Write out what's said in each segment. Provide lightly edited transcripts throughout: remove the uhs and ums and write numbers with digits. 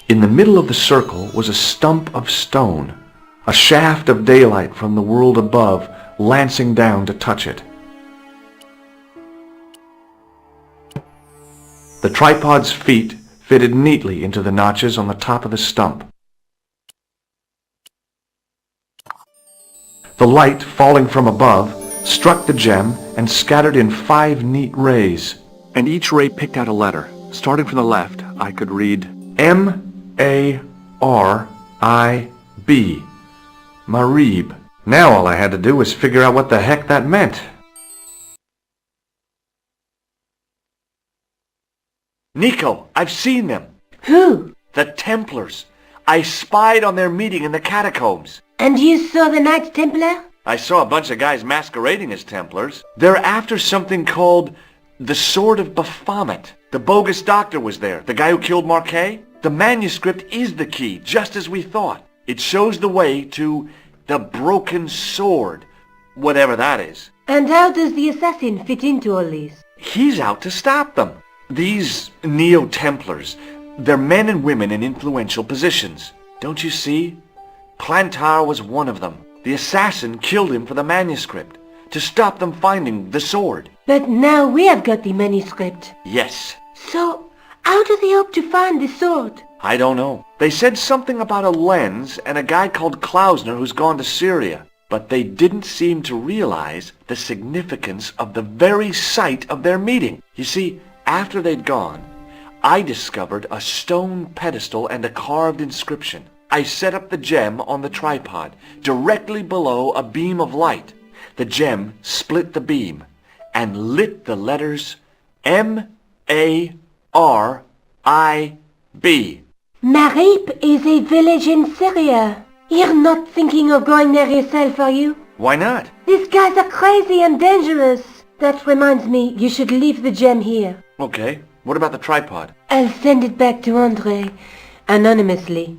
In the middle of the circle was a stump of stone, a shaft of daylight from the world above lancing down to touch it. The tripod's feet fitted neatly into the notches on the top of the stump. The light falling from above struck the gem and scattered in 5 neat rays, and each ray picked out a letter. Starting from the left, I could read M-A-R-I-B. Marib. Now all I had to do was figure out what the heck that meant. Nico, I've seen them. Who? The Templars. I spied on their meeting in the catacombs. And you saw the Knights Templar? I saw a bunch of guys masquerading as Templars. They're after something called the Sword of Baphomet. The bogus doctor was there, the guy who killed Marquet. The manuscript is the key, just as we thought. It shows the way to the broken sword, whatever that is. And how does the assassin fit into all this? He's out to stop them. These Neo-Templars, they're men and women in influential positions. Don't you see? Plantar was one of them. The assassin killed him for the manuscript, to stop them finding the sword. But now we have got the manuscript. Yes. So, how do they hope to find the sword? I don't know. They said something about a lens and a guy called Klausner who's gone to Syria. But they didn't seem to realize the significance of the very site of their meeting. You see, after they'd gone, I discovered a stone pedestal and a carved inscription. I set up the gem on the tripod, directly below a beam of light. The gem split the beam and lit the letters M-A-R-I-B. Marib is a village in Syria. You're not thinking of going there yourself, are you? Why not? These guys are crazy and dangerous. That reminds me, you should leave the gem here. Okay. What about the tripod? I'll send it back to André, anonymously.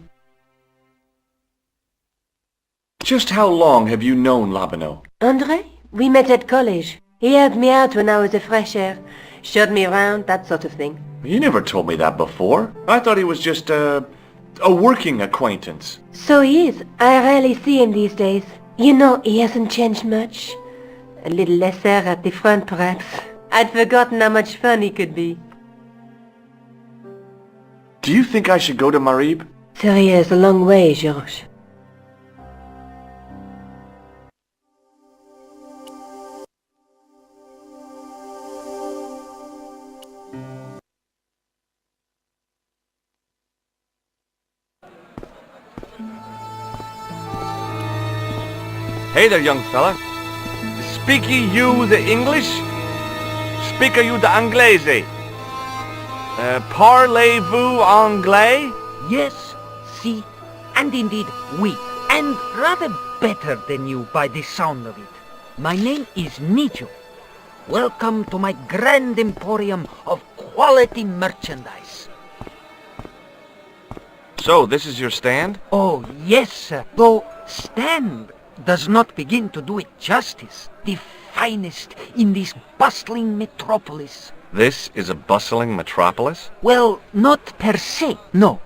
Just how long have you known Labano? André? We met at college. He helped me out when I was a fresher. Showed me around, that sort of thing. You never told me that before. I thought he was just a working acquaintance. So he is. I rarely see him these days. You know, he hasn't changed much. A little lesser at the front, perhaps. I'd forgotten how much fun he could be. Do you think I should go to Marib? Syria is a long way, Georges. Hey there, young fella. Speaky you the English? Speaka you the Anglese? Parlez-vous anglais? Yes, si, and indeed oui, and rather better than you by the sound of it. My name is Nijo. Welcome to my grand emporium of quality merchandise. So, this is your stand? Oh, yes, sir. Though stand does not begin to do it justice. The finest in this bustling metropolis. This is a bustling metropolis? Well, not per se, no.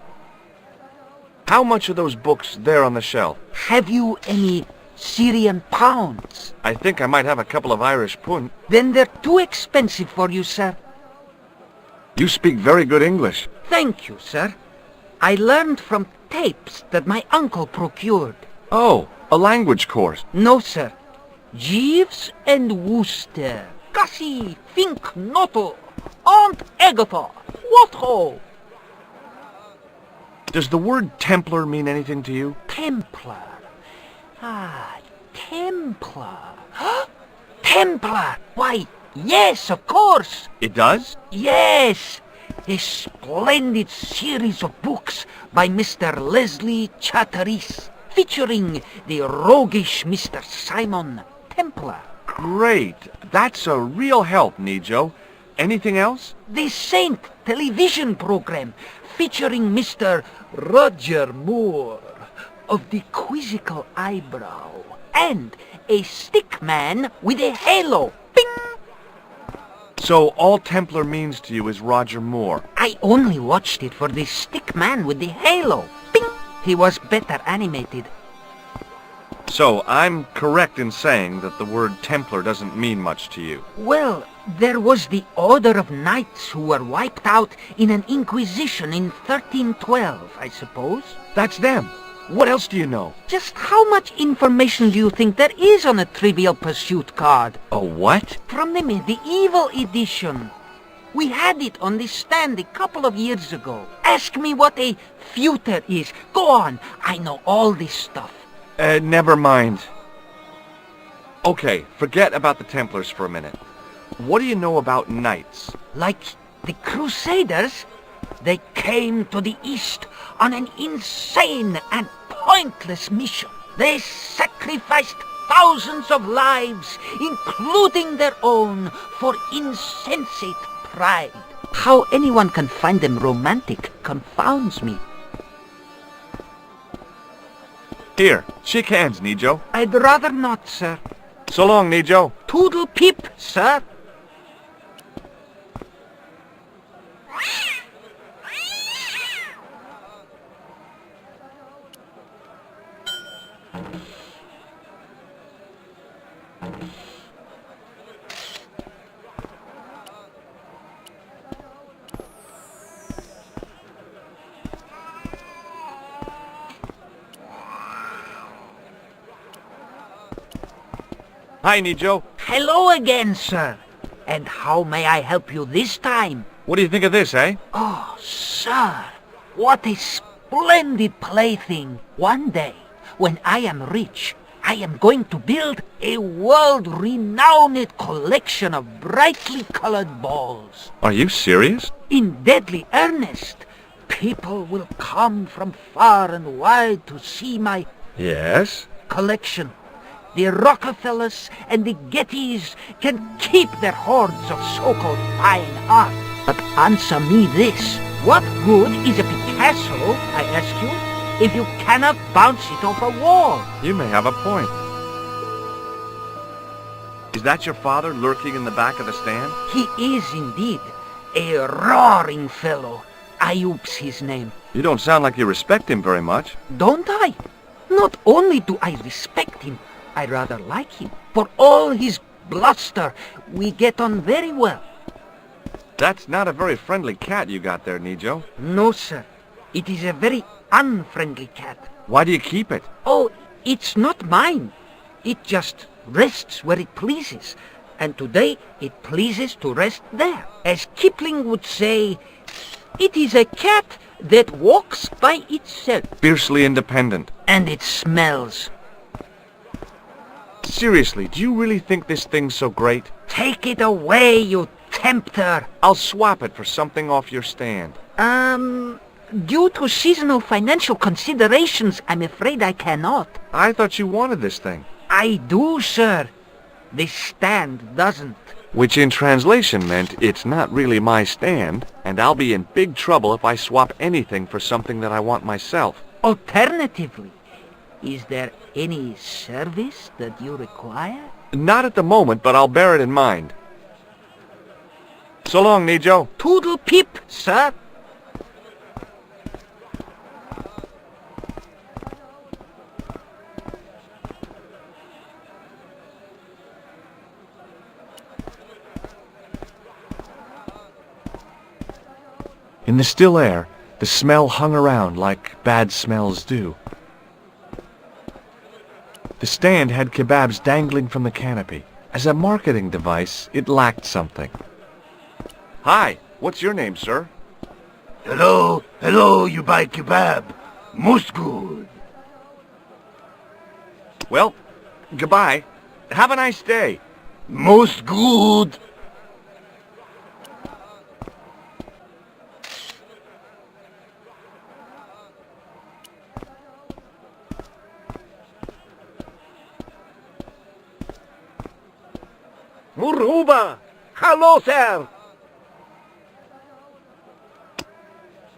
How much are those books there on the shelf? Have you any Syrian pounds? I think I might have a couple of Irish pund. Then they're too expensive for you, sir. You speak very good English. Thank you, sir. I learned from tapes that my uncle procured. Oh, a language course. No, sir. Jeeves and Wooster. Gussie, Fink, Noto, Aunt Agatha. What ho? Does the word Templar mean anything to you? Templar. Ah, Templar. Templar! Why, yes, of course. It does? Yes. A splendid series of books by Mr. Leslie Chatteris, featuring the roguish Mr. Simon Templar. Great. That's a real help, Nijo. Anything else? The Saint television program, featuring Mr. Roger Moore of the quizzical eyebrow, and a stick man with a halo. Bing! So all Templar means to you is Roger Moore. I only watched it for the stick man with the halo. Bing! He was better animated. So I'm correct in saying that the word Templar doesn't mean much to you. Well, there was the Order of Knights who were wiped out in an Inquisition in 1312, I suppose. That's them. What else do you know? Just how much information do you think there is on a Trivial Pursuit card? A what? From the medieval edition. We had it on the stand a couple of years ago. Ask me what a feuter is. Go on, I know all this stuff. Never mind. Okay, forget about the Templars for a minute. What do you know about knights? Like the Crusaders, they came to the East on an insane and pointless mission. They sacrificed thousands of lives, including their own, for insensate pride. How anyone can find them romantic confounds me. Here, shake hands, Nijo. I'd rather not, sir. So long, Nijo. Toodle peep, sir. Hi, Nijo. Hello again, sir. And how may I help you this time? What do you think of this, eh? Oh, sir, what a splendid plaything. One day, when I am rich, I am going to build a world-renowned collection of brightly colored balls. Are you serious? In deadly earnest. People will come from far and wide to see my Yes? collection. The Rockefellers and the Gettys can keep their hoards of so-called fine art. But answer me this. What good is a Picasso, I ask you, if you cannot bounce it off a wall? You may have a point. Is that your father lurking in the back of the stand? He is indeed a roaring fellow. Ayub's his name. You don't sound like you respect him very much. Don't I? Not only do I respect him, I rather like him. For all his bluster, we get on very well. That's not a very friendly cat you got there, Nijo. No, sir. It is a very unfriendly cat. Why do you keep it? Oh, it's not mine. It just rests where it pleases. And today it pleases to rest there. As Kipling would say, it is a cat that walks by itself. Fiercely independent. And it smells. Seriously, do you really think this thing's so great? Take it away, you tempter. I'll swap it for something off your stand. Due to seasonal financial considerations, I'm afraid I cannot. I thought you wanted this thing. I do, sir. The stand doesn't. Which in translation meant it's not really my stand, and I'll be in big trouble if I swap anything for something that I want myself. Alternatively, is there any service that you require? Not at the moment, but I'll bear it in mind. So long, Nijo. Toodle peep, sir. In the still air, the smell hung around like bad smells do. The stand had kebabs dangling from the canopy. As a marketing device, it lacked something. Hi, what's your name, sir? Hello, you buy kebab. Most good. Well, goodbye. Have a nice day. Most good. Muruba! Hello, sir!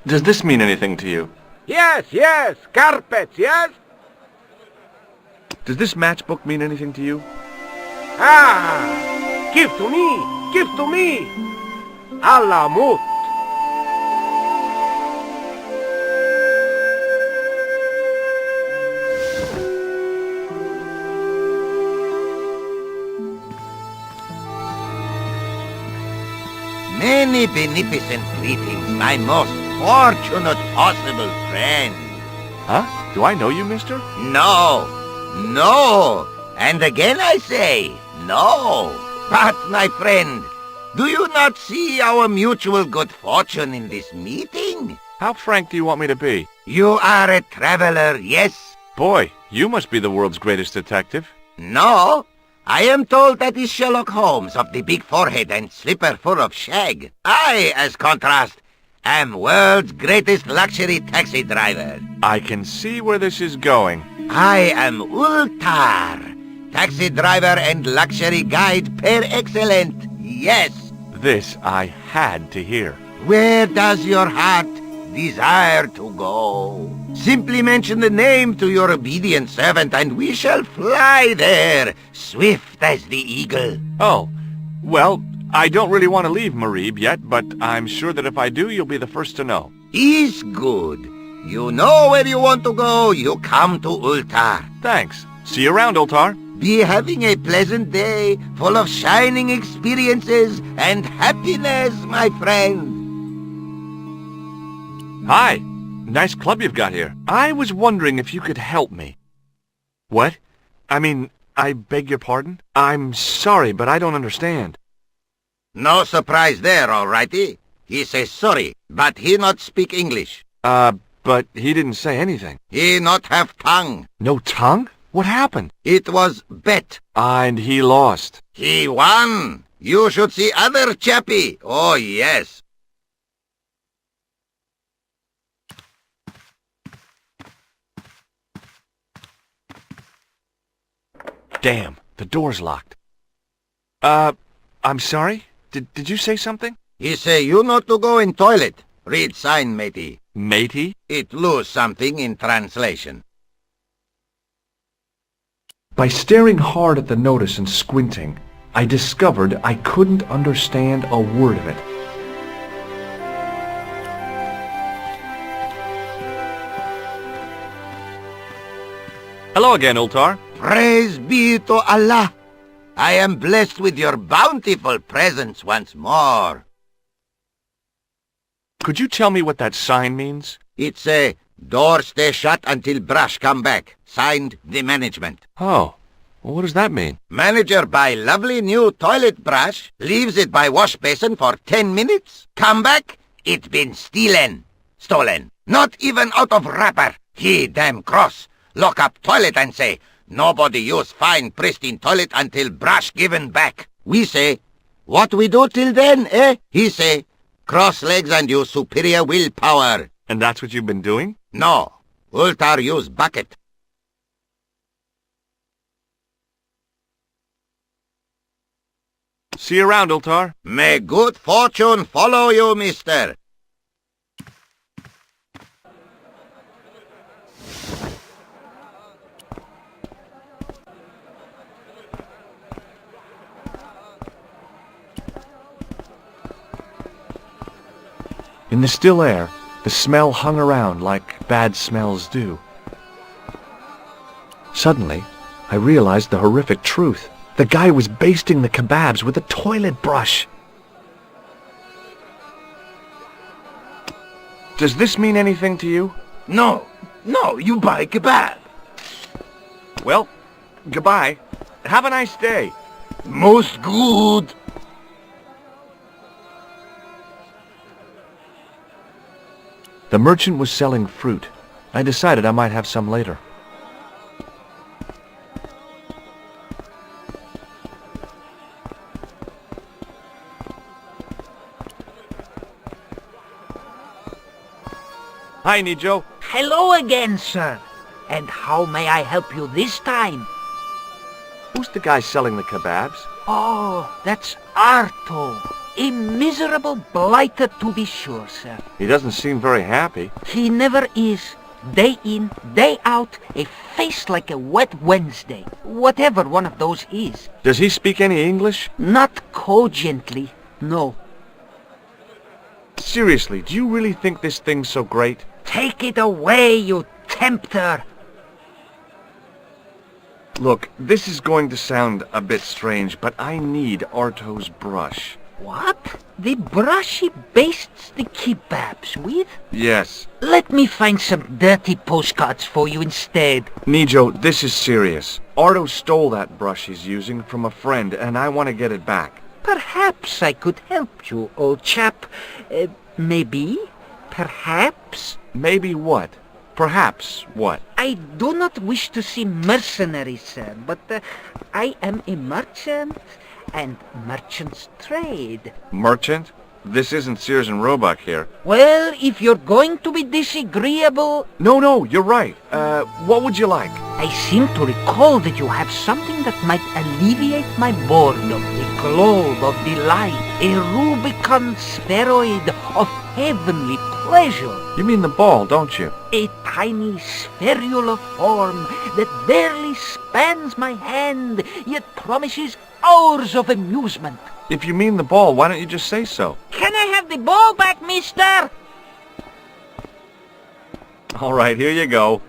Does this mean anything to you? Yes, carpets, yes? Does this matchbook mean anything to you? Ah! Give to me! Give to me. Allah mut. Many beneficent greetings, my most fortunate possible friend. Huh? Do I know you, mister? No, no, and again I say, no. But, my friend, do you not see our mutual good fortune in this meeting? How frank do you want me to be? You are a traveler, yes? Boy, you must be the world's greatest detective. No, I am told that is Sherlock Holmes of the big forehead and slipper full of shag. I, as contrast, am world's greatest luxury taxi driver. I can see where this is going. I am Ultar, taxi driver and luxury guide per excellent. Yes. This I had to hear. Where does your heart desire to go? Simply mention the name to your obedient servant and we shall fly there, swift as the eagle. Oh, well, I don't really want to leave Marib yet, but I'm sure that if I do, you'll be the first to know. Is good. You know where you want to go, you come to Ultar. Thanks. See you around, Ultar. Be having a pleasant day, full of shining experiences and happiness, my friend. Hi. Nice club you've got here. I was wondering if you could help me. What? I mean, I beg your pardon? I'm sorry, but I don't understand. No surprise there, all righty. He says sorry, but he not speak English. But he didn't say anything. He not have tongue. No tongue? What happened? It was bet. And he lost. He won. You should see other chappie. Oh, yes. Damn, the door's locked. I'm sorry? Did you say something? He say you not to go in toilet. Read sign, matey. Matey? It lose something in translation. By staring hard at the notice and squinting, I discovered I couldn't understand a word of it. Hello again, Ultar. Praise be to Allah. I am blessed with your bountiful presence once more. Could you tell me what that sign means? It's a door stay shut until brush come back. Signed, the management. Oh, well, what does that mean? Manager buy lovely new toilet brush, leaves it by wash basin for 10 minutes. Come back, it been stolen. Not even out of wrapper. He damn cross. Lock up toilet and say, nobody use fine pristine toilet until brush given back. We say, what we do till then, eh? He say, cross legs and use superior willpower. And that's what you've been doing? No, Ultar use bucket. See you around, Ultar. May good fortune follow you, mister. In the still air, the smell hung around like bad smells do. Suddenly, I realized the horrific truth. The guy was basting the kebabs with a toilet brush. Does this mean anything to you? No, you buy kebab. Well, goodbye. Have a nice day. Most good. The merchant was selling fruit. I decided I might have some later. Hi, Nijo. Hello again, sir. And how may I help you this time? Who's the guy selling the kebabs? Oh, that's Arto. A miserable blighter to be sure, sir. He doesn't seem very happy. He never is. day in, day out, a face like a wet Wednesday, whatever one of those is. Does he speak any English? Not cogently, no. Seriously, do you really think this thing's so great? Take it away, you tempter! Look, this is going to sound a bit strange, but I need Arto's brush. What? The brush he bastes the kebabs with? Yes. Let me find some dirty postcards for you instead. Nijo, this is serious. Arto stole that brush he's using from a friend, and I want to get it back. Perhaps I could help you, old chap. Maybe? Perhaps? Maybe what? Perhaps what? I do not wish to seem mercenary, sir, but I am a merchant, and merchants trade. Merchant? This isn't Sears and Roebuck here. Well, if you're going to be disagreeable... No, you're right. What would you like? I seem to recall that you have something that might alleviate my boredom. A globe of delight, a Rubicon spheroid of heavenly pleasure. You mean the ball, don't you? A tiny spherular form that barely spans my hand, yet promises hours of amusement. If you mean the ball, why don't you just say so? Can I have the ball back, mister? All right, here you go.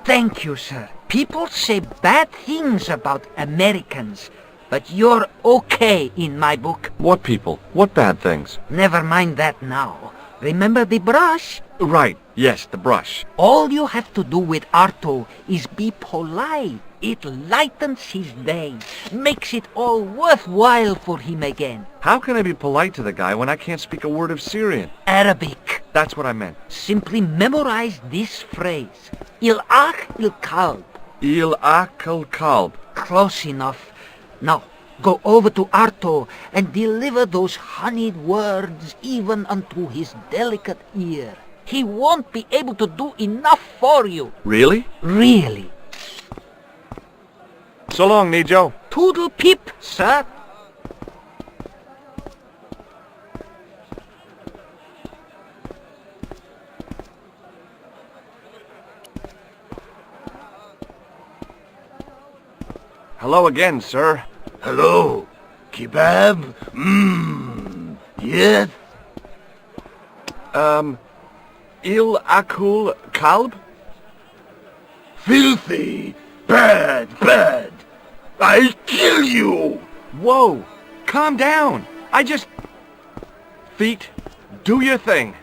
Thank you, sir. People say bad things about Americans, but you're okay in my book. What people? What bad things? Never mind that now. Remember the brush? Right, yes, the brush. All you have to do with Arto is be polite. It lightens his day, makes it all worthwhile for him again. How can I be polite to the guy when I can't speak a word of Syrian? Arabic. That's what I meant. Simply memorize this phrase. Il-ach il-kalb. Il-akal kalb. Close enough. Now, go over to Arto and deliver those honeyed words even unto his delicate ear. He won't be able to do enough for you. Really? Really. So long, Nijo. Toodle pip, sir. Hello again, sir. Hello. Kebab? Yes? Il-akul kalb? Filthy. Bad. I'll kill you. Whoa! Calm down! Feet, do your thing.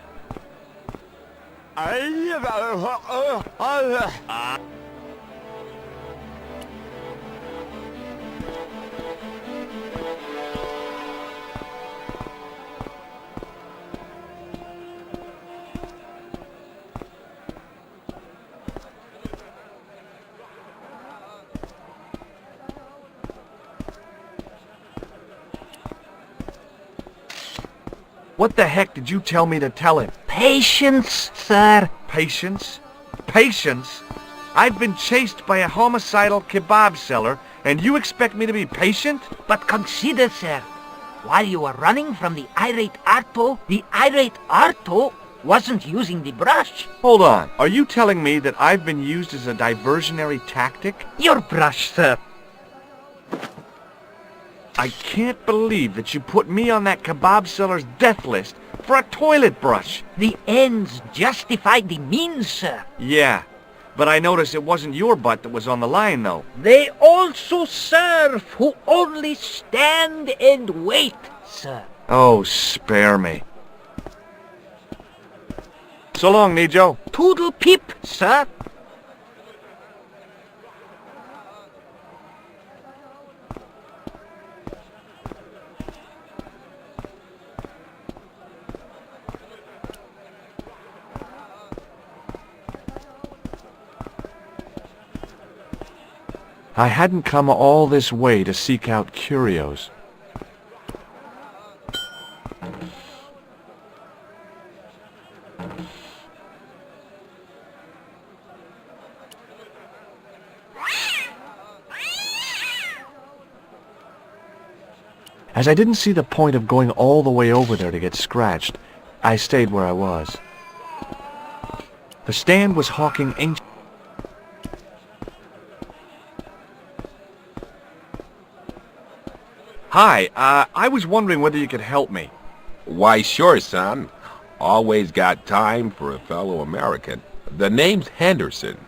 What the heck did you tell me to tell him? Patience, sir. Patience? Patience? I've been chased by a homicidal kebab seller, and you expect me to be patient? But consider, sir, while you were running from the irate Arto wasn't using the brush. Hold on. Are you telling me that I've been used as a diversionary tactic? Your brush, sir. I can't believe that you put me on that kebab seller's death list for a toilet brush. The ends justify the means, sir. Yeah, but I noticed it wasn't your butt that was on the line, though. They also serve who only stand and wait, sir. Oh, spare me. So long, Nijo. Toodle pip, sir. I hadn't come all this way to seek out curios. As I didn't see the point of going all the way over there to get scratched, I stayed where I was. The stand was hawking ancient... Hi, I was wondering whether you could help me. Why, sure, son. Always got time for a fellow American. The name's Henderson.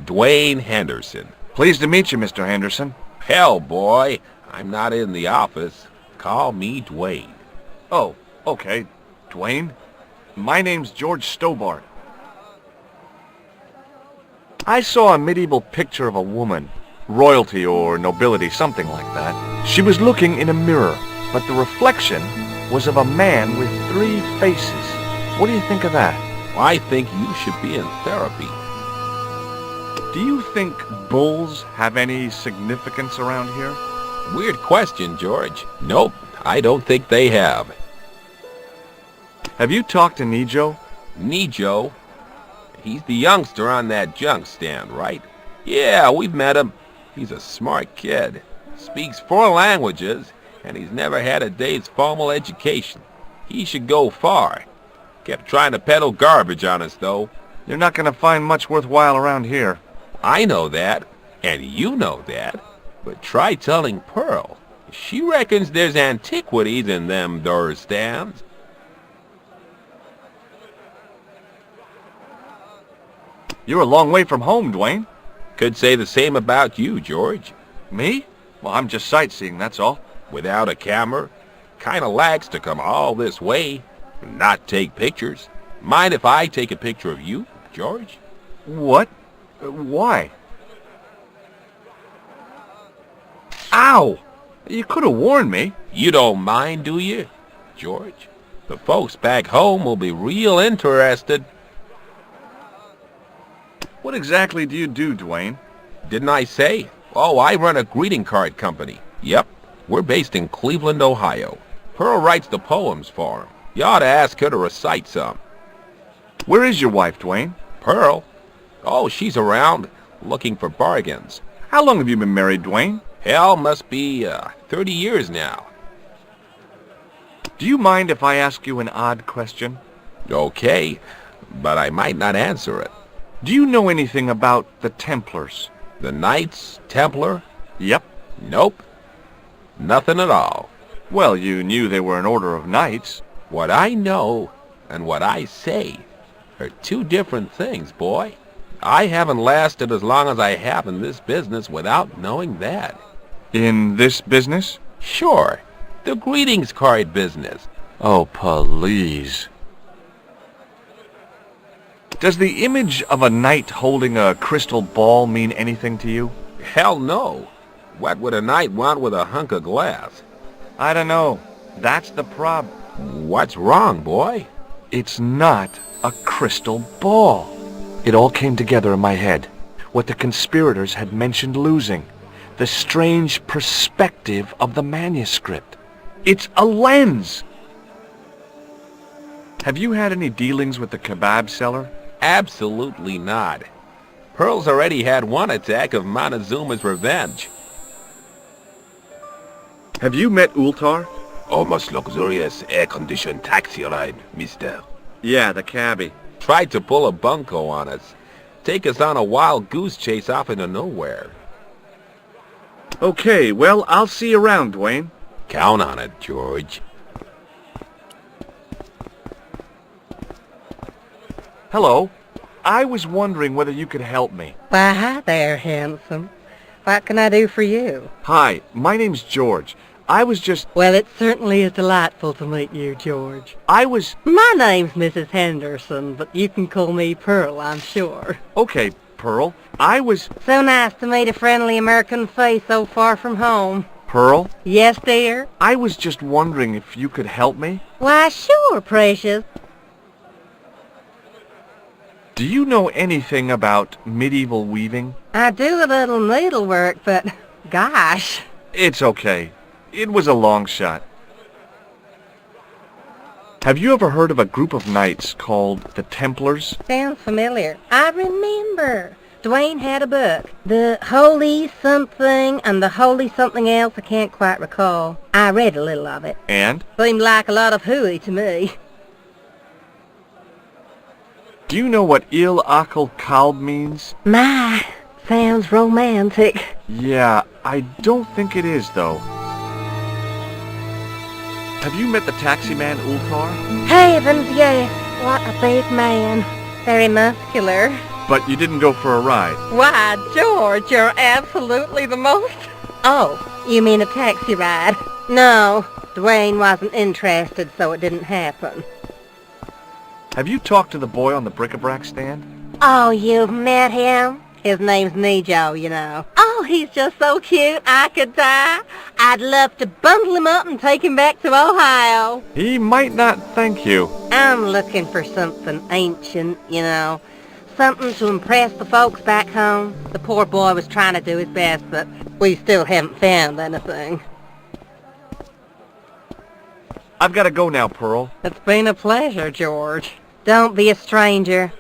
Dwayne Henderson. Pleased to meet you, Mr. Henderson. Hell, boy, I'm not in the office. Call me Dwayne. Oh, okay. Dwayne? My name's George Stobart. I saw a medieval picture of a woman. Royalty or nobility, something like that. She was looking in a mirror, but the reflection was of a man with 3 faces. What do you think of that? I think you should be in therapy. Do you think bulls have any significance around here? Weird question, George. Nope, I don't think they have. Have you talked to Nijo? Nijo? He's the youngster on that junk stand, right? Yeah, we've met him. He's a smart kid. Speaks 4 languages, and he's never had a day's formal education. He should go far. Kept trying to peddle garbage on us, though. You're not going to find much worthwhile around here. I know that, and you know that. But try telling Pearl. She reckons there's antiquities in them there stands. You're a long way from home, Dwayne. Could say the same about you, George. Me? Well, I'm just sightseeing, that's all. Without a camera? Kinda lags to come all this way and not take pictures. Mind if I take a picture of you, George? What? Why? Ow! You could have warned me. You don't mind, do you, George? The folks back home will be real interested. What exactly do you do, Dwayne? Didn't I say? Oh, I run a greeting card company. Yep, we're based in Cleveland, Ohio. Pearl writes the poems for him. You ought to ask her to recite some. Where is your wife, Dwayne? Pearl? Oh, she's around, looking for bargains. How long have you been married, Dwayne? Hell, must be 30 years now. Do you mind if I ask you an odd question? Okay, but I might not answer it. Do you know anything about the Templars? The Knights Templar? Yep. Nope. Nothing at all. Well, you knew they were an order of knights. What I know and what I say are 2 different things, boy. I haven't lasted as long as I have in this business without knowing that. In this business? Sure. The greetings card business. Oh, please. Does the image of a knight holding a crystal ball mean anything to you? Hell no. What would a knight want with a hunk of glass? I don't know. That's the problem. What's wrong, boy? It's not a crystal ball. It all came together in my head. What the conspirators had mentioned losing. The strange perspective of the manuscript. It's a lens. Have you had any dealings with the kebab seller? Absolutely not. Pearl's already had 1 attack of Montezuma's revenge. Have you met Ultar? Almost luxurious air-conditioned taxi ride, mister. Yeah, the cabbie. Tried to pull a bunco on us. Take us on a wild goose chase off into nowhere. Okay, well, I'll see you around, Dwayne. Count on it, George. Hello. I was wondering whether you could help me. Why, hi there, handsome. What can I do for you? Hi, my name's George. I was just... Well, it certainly is delightful to meet you, George. My name's Mrs. Henderson, but you can call me Pearl, I'm sure. Okay, Pearl. So nice to meet a friendly American face so far from home. Pearl? Yes, dear? I was just wondering if you could help me. Why, sure, precious. Do you know anything about medieval weaving? I do a little needlework, but gosh. It's okay. It was a long shot. Have you ever heard of a group of knights called the Templars? Sounds familiar. I remember. Dwayne had a book. The Holy Something and the Holy Something Else, I can't quite recall. I read a little of it. And? Seemed like a lot of hooey to me. Do you know what Il Akal Kalb means? My, sounds romantic. Yeah, I don't think it is, though. Have you met the taxi man, Ultar? Heavens, yes. What a big man. Very muscular. But you didn't go for a ride. Why, George, you're absolutely the most... Oh, you mean a taxi ride? No, Dwayne wasn't interested, so it didn't happen. Have you talked to the boy on the bric-a-brac stand? Oh, you've met him? His name's Nejo, you know. Oh, he's just so cute, I could die. I'd love to bundle him up and take him back to Ohio. He might not thank you. I'm looking for something ancient, you know. Something to impress the folks back home. The poor boy was trying to do his best, but we still haven't found anything. I've got to go now, Pearl. It's been a pleasure, George. Don't be a stranger.